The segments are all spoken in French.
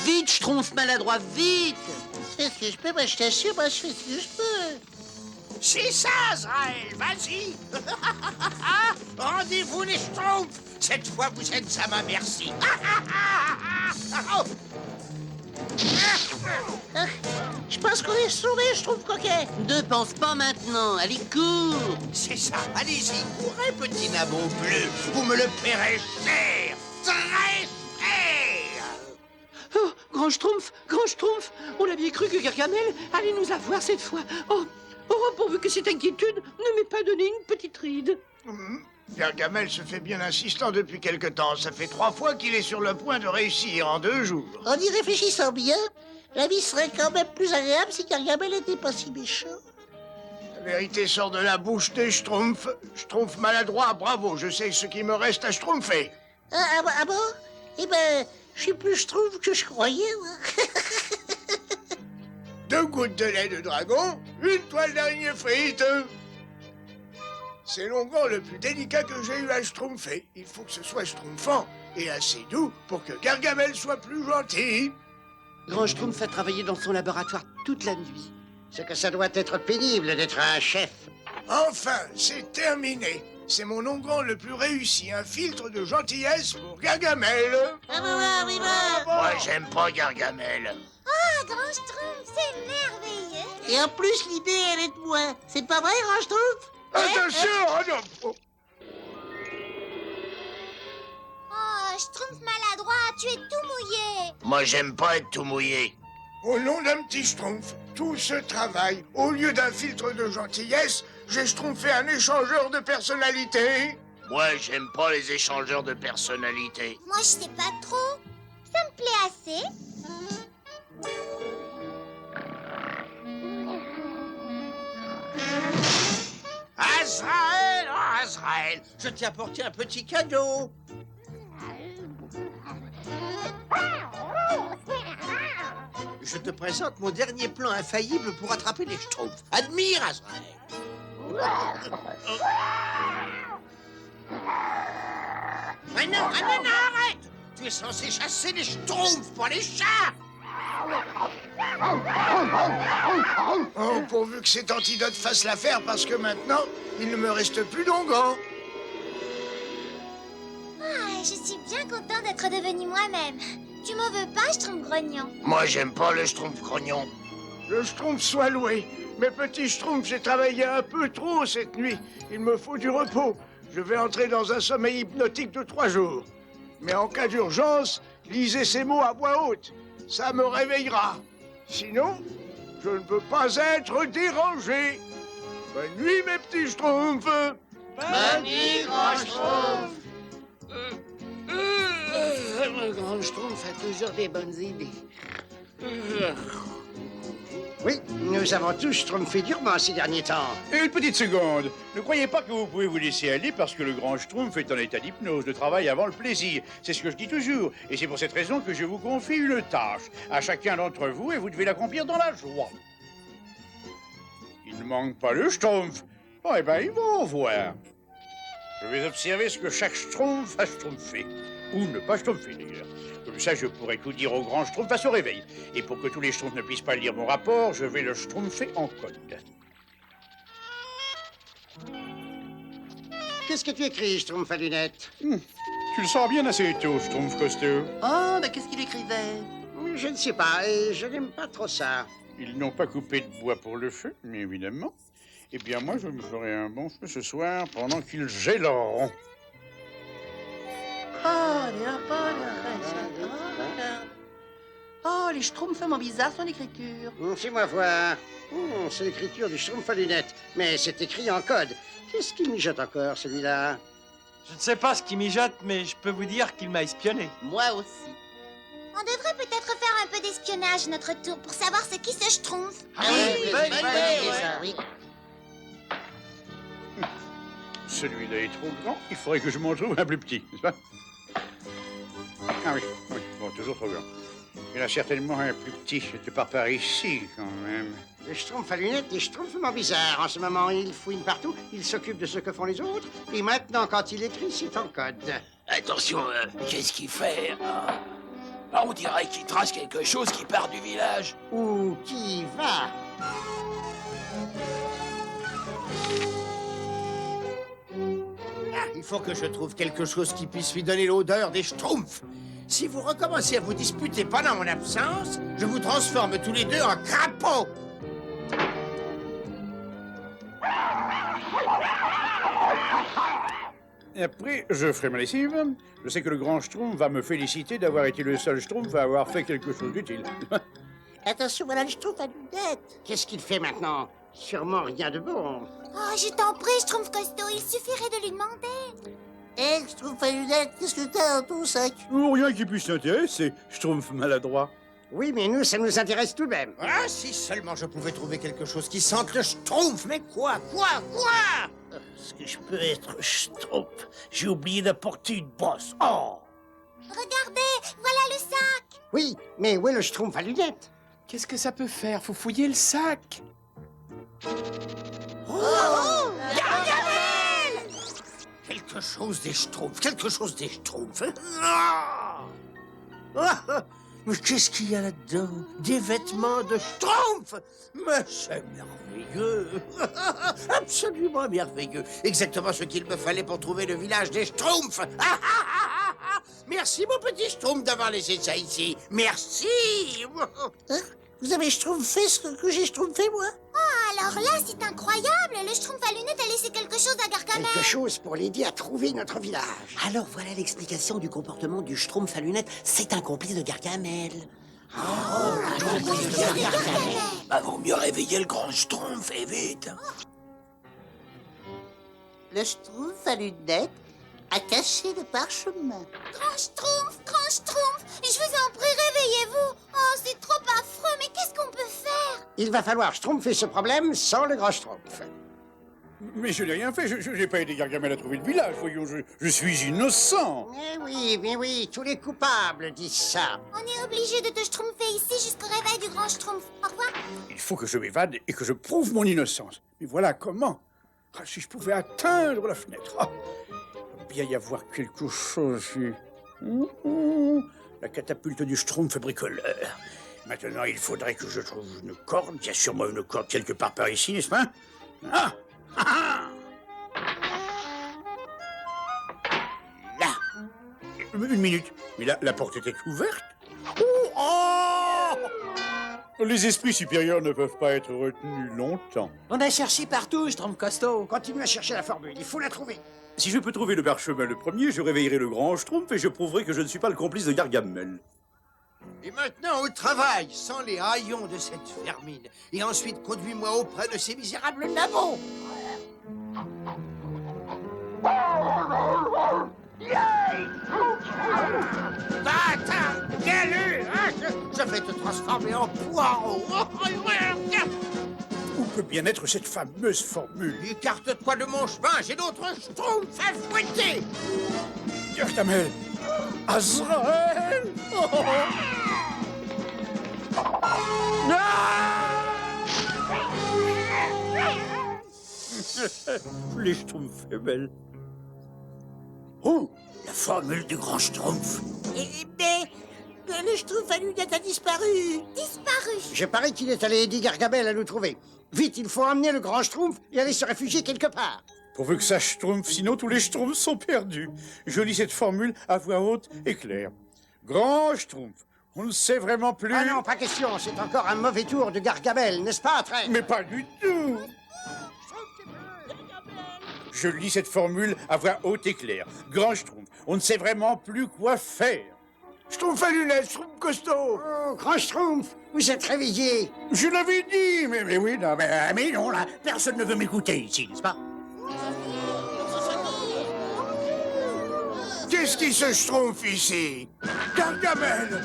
Vite, Schtroumpf maladroit, vite! Je fais ce que je peux, moi je t'assure, moi je fais ce que je peux. C'est ça, Azraël, vas-y. Rendez-vous les Schtroumpfs. Cette fois, vous êtes à ma merci. Ah, je pense qu'on est sauvés, je trouve coquet. Ne pense pas maintenant, allez, cours! C'est ça, allez-y, courez, petit nabot bleu. Vous me le paierez cher, très cher. Oh, Grand Schtroumpf, on a bien cru que Gargamel allait nous avoir cette fois. Oh, pourvu que cette inquiétude ne m'ait pas donné une petite ride. Gargamel se fait bien insistant depuis quelque temps. Ça fait 3 fois qu'il est sur le point de réussir en 2 jours. En y réfléchissant bien, la vie serait quand même plus agréable si Gargamel n'était pas si méchant. La vérité sort de la bouche des Schtroumpfs. Schtroumpf maladroit, bravo, je sais ce qui me reste à schtroumpfer. Ah bon? Eh ben, je suis plus Schtroumpf que je croyais, moi. 2 gouttes de lait de dragon, 1 toile d'araignée frite. C'est l'onguent le plus délicat que j'ai eu à schtroumpfer. Il faut que ce soit schtroumpfant et assez doux pour que Gargamel soit plus gentil. Grand Schtroumpf a travaillé dans son laboratoire toute la nuit. C'est que ça doit être pénible d'être un chef. Enfin, c'est terminé. C'est mon onguent le plus réussi, un filtre de gentillesse pour Gargamel. Oui. Moi, j'aime pas Gargamel. Ah, Grand Schtroumpf, c'est merveilleux. Et en plus, l'idée, elle est de moi. C'est pas vrai, Grand Schtroumpf? Attention, oh non. Oh. Oh, Schtroumpf maladroit, tu es tout mouillé. Moi, j'aime pas être tout mouillé. Au nom d'un petit schtroumpf, tout ce travail, au lieu d'un filtre de gentillesse, j'ai schtroumpfé un échangeur de personnalité. Moi, j'aime pas les échangeurs de personnalité. Moi, je sais pas trop. Ça me plaît assez. Azraël, oh, Azraël, je t'ai apporté un petit cadeau. Je te présente mon dernier plan infaillible pour attraper les Schtroumpfs. Admire, Azraël. Non, arrête! Tu es censé chasser les Schtroumpfs, pas les chats! Oh, pourvu que cet antidote fasse l'affaire, parce que maintenant, il ne me reste plus d'onguent. Ah, je suis bien content d'être devenue moi-même. Tu m'en veux pas, Schtroumpf grognon? Moi, j'aime pas le Schtroumpf grognon. Le schtroumpf soit loué. Mais petit schtroumpf, j'ai travaillé un peu trop cette nuit. Il me faut du repos. Je vais entrer dans un sommeil hypnotique de 3 jours. Mais en cas d'urgence, lisez ces mots à voix haute. Ça me réveillera. Sinon, je ne peux pas être dérangé. Bonne nuit, mes petits schtroumpfs. Bonne nuit, Grand Schtroumpf! Le Grand Schtroumpf a toujours des bonnes idées. Oui, nous avons tous schtroumpfé durement ces derniers temps. Une petite seconde. Ne croyez pas que vous pouvez vous laisser aller parce que le grand Schtroumpf est en état d'hypnose, de travail avant le plaisir. C'est ce que je dis toujours. Et c'est pour cette raison que je vous confie une tâche à chacun d'entre vous et vous devez l'accomplir dans la joie. Il ne manque pas le Schtroumpf. Oh, eh bien, ils vont voir. Je vais observer ce que chaque Schtroumpf a schtroumpfé. Ou ne pas schtroumpfer, d'ailleurs. Comme ça, je pourrai tout dire au grand Schtroumpf à son réveil. Et pour que tous les Schtroumpfs ne puissent pas lire mon rapport, je vais le schtroumpfer en code. Qu'est-ce que tu écris, Schtroumpf à lunettes? Tu le sens bien assez tôt, Schtroumpf costaud. Oh, mais qu'est-ce qu'il écrivait? Je ne sais pas, et je n'aime pas trop ça. Ils n'ont pas coupé de bois pour le feu, mais évidemment. Eh bien, moi, je me ferai un bon feu ce soir pendant qu'ils gèleront. Oh, les Schtroumpfs font bizarre son écriture. Fais-moi voir. C'est l'écriture du Schtroumpf à lunettes, mais c'est écrit en code. Qu'est-ce qu'il mijote encore, celui-là? Je ne sais pas ce qui mijote, mais je peux vous dire qu'il m'a espionné. Moi aussi. On devrait peut-être faire un peu d'espionnage à notre tour pour savoir ce qui se Schtroumpf. Oui, bonne idée, ça, oui. Celui-là est trop grand, il faudrait que je m'en trouve un plus petit, n'est-ce pas? Ah oui, bon, toujours trop grand. Il y en a certainement un plus petit, de par ici, quand même. Le Schtroumpf à lunettes est schtroumpfement bizarre. En ce moment, il fouine partout, il s'occupe de ce que font les autres, et maintenant, quand il écrit, c'est en code. Attention, qu'est-ce qu'il fait? Ah, on dirait qu'il trace quelque chose qui part du village. Où qui va? Ah, il faut que je trouve quelque chose qui puisse lui donner l'odeur des schtroumpfs. Si vous recommencez à vous disputer pendant mon absence, je vous transforme tous les deux en crapauds. Et après, je ferai ma lessive. Je sais que le grand Schtroumpf va me féliciter d'avoir été le seul Schtroumpf à avoir fait quelque chose d'utile. Attention, voilà le Schtroumpf à lunettes. Qu'est-ce qu'il fait maintenant? Sûrement rien de bon. Oh, je t'en prie, Schtroumpf costaud, il suffirait de lui demander. Hé, Schtroumpf à lunettes, qu'est-ce que t'as dans ton sac? Oh, rien qui puisse t'intéresser, Schtroumpf maladroit. Oui, mais nous, ça nous intéresse tout de même. Ah, si seulement je pouvais trouver quelque chose qui sente le schtroumpf, mais quoi? Est-ce que je peux être Schtroumpf? J'ai oublié d'apporter une brosse. Oh! Regardez, voilà le sac. Oui, mais où est le Schtroumpf à lunettes? Qu'est-ce que ça peut faire? Faut fouiller le sac. Quelque chose des schtroumpfs, quelque chose des schtroumpfs. Ah! Ah! Mais qu'est-ce qu'il y a là-dedans? Des vêtements de schtroumpf? Mais c'est merveilleux. Absolument merveilleux. Exactement ce qu'il me fallait pour trouver le village des schtroumpfs. Merci, mon petit schtroumpf, d'avoir laissé ça ici. Merci. Vous avez Schtroumpfé ce que j'ai Schtroumpfé, moi? Oh, alors là, c'est incroyable. Le Schtroumpf à lunettes a laissé quelque chose à Gargamel. Quelque chose pour l'aider à trouver notre village. Alors voilà l'explication du comportement du Schtroumpf à lunettes. C'est un complice de Gargamel. Bah, vaut mieux réveiller le grand Schtroumpf, et vite. Le Schtroumpf à lunettes a caché le parchemin. Grand Schtroumpf, je vous en prie, réveillez-vous. Oh, c'est trop affreux, mais qu'est-ce qu'on peut faire? Il va falloir Schtroumpfer ce problème sans le grand Schtroumpf. Mais je n'ai rien fait, je n'ai pas aidé Gargamel à trouver le village, voyons, je suis innocent. Mais oui, tous les coupables disent ça. On est obligé de te Schtroumpfer ici jusqu'au réveil du grand Schtroumpf. Au revoir. Il faut que je m'évade et que je prouve mon innocence. Mais voilà comment. Ah, si je pouvais atteindre la fenêtre. Ah, il doit bien y avoir quelque chose ici. La catapulte du Schtroumpf bricoleur. Maintenant, il faudrait que je trouve une corde. Il y a sûrement une corde quelque part par ici, n'est-ce pas? Ah! Là. Une minute. Mais là, la porte était ouverte. Oh! Les esprits supérieurs ne peuvent pas être retenus longtemps. On a cherché partout, Schtroumpf costaud. Continue à chercher la formule, il faut la trouver. Si je peux trouver le parchemin le premier, je réveillerai le grand Schtroumpf et je prouverai que je ne suis pas le complice de Gargamel. Et maintenant, au travail, sans les haillons de cette vermine. Et ensuite, conduis-moi auprès de ces misérables nabots. Bâtard! Galu! Je vais te transformer en poireau! Où peut bien être cette fameuse formule? Écarte-toi de mon chemin, j'ai d'autres schtroumpfs à fouetter! Gargamel! Azraël! Les Schtroumpfs belles. Oh! La formule du grand schtroumpf. Mais le Schtroumpf à lunettes a disparu. Disparu. Je parie qu'il est allé aider Gargamel à nous trouver. Vite, il faut emmener le grand Schtroumpf et aller se réfugier quelque part. Pourvu que ça Schtroumpf, sinon tous les Schtroumpfs sont perdus. Je lis cette formule à voix haute et claire. Grand Schtroumpf, on ne sait vraiment plus... Ah non, pas question, c'est encore un mauvais tour de Gargamel, n'est-ce pas, Traître? Mais pas du tout. Je lis cette formule à voix haute et claire. Grand Schtroumpf, on ne sait vraiment plus quoi faire. Schtroumpf à lunettes, Schtroumpf costaud. Oh, grand Schtroumpf, vous êtes réveillé. Je l'avais dit, mais oui, non, mais non, là, personne ne veut m'écouter ici, n'est-ce pas? Qu'est-ce qui se schtroumpf ici? Gargamel!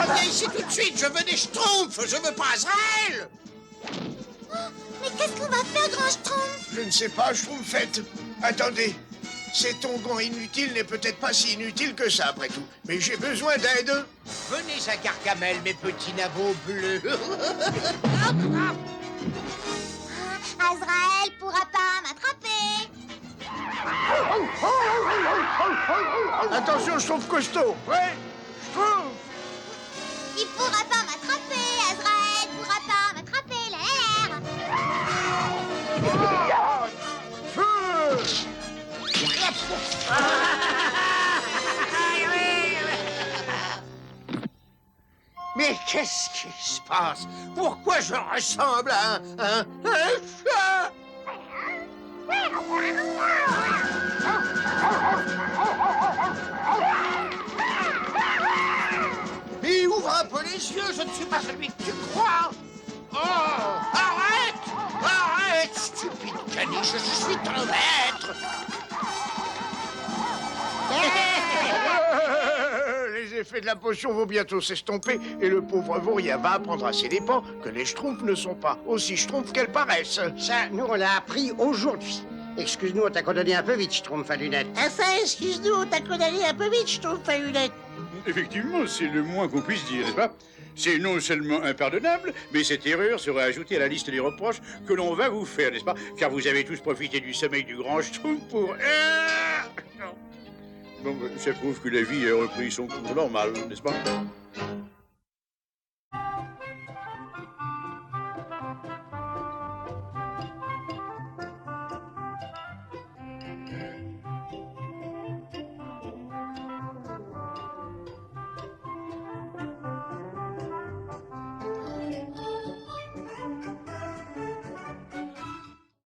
Reviens ici tout de suite, je veux des schtroumpfs, je veux pas Azraël! Mais qu'est-ce qu'on va faire, grand Schtroumpf? Je ne sais pas, Schtroumpfette. Attendez, cet onguent inutile n'est peut-être pas si inutile que ça, après tout. Mais j'ai besoin d'aide. Venez à Gargamel, mes petits nabots bleus. Azraël pourra pas m'attraper. Attention, Schtroumpf costaud. Prêt? Schtroumpf! Il pourra pas m'attraper, Azrael pourra pas m'attraper l'air. Feu! Mais qu'est-ce qui se passe? Pourquoi je ressemble à un chat? Mais ouvre un peu les yeux, je ne suis pas celui que tu crois. Oh, arrête! Arrête, stupide caniche, je suis ton maître. Les effets de la potion vont bientôt s'estomper et le pauvre vaurien va apprendre à ses dépens que les Schtroumpfs ne sont pas aussi Schtroumpfs qu'elles paraissent. Ça, nous, on l'a appris aujourd'hui. Excuse-nous, on t'a condamné un peu vite, Schtroumpf à lunettes. Enfin, excuse-nous, on t'a condamné un peu vite, Schtroumpf à lunettes. Effectivement, c'est le moins qu'on puisse dire, n'est-ce pas? C'est non seulement impardonnable, mais cette erreur sera ajoutée à la liste des reproches que l'on va vous faire, n'est-ce pas? Car vous avez tous profité du sommeil du grand Schtroumpf pour... Bon, ça prouve que la vie a repris son cours normal, n'est-ce pas?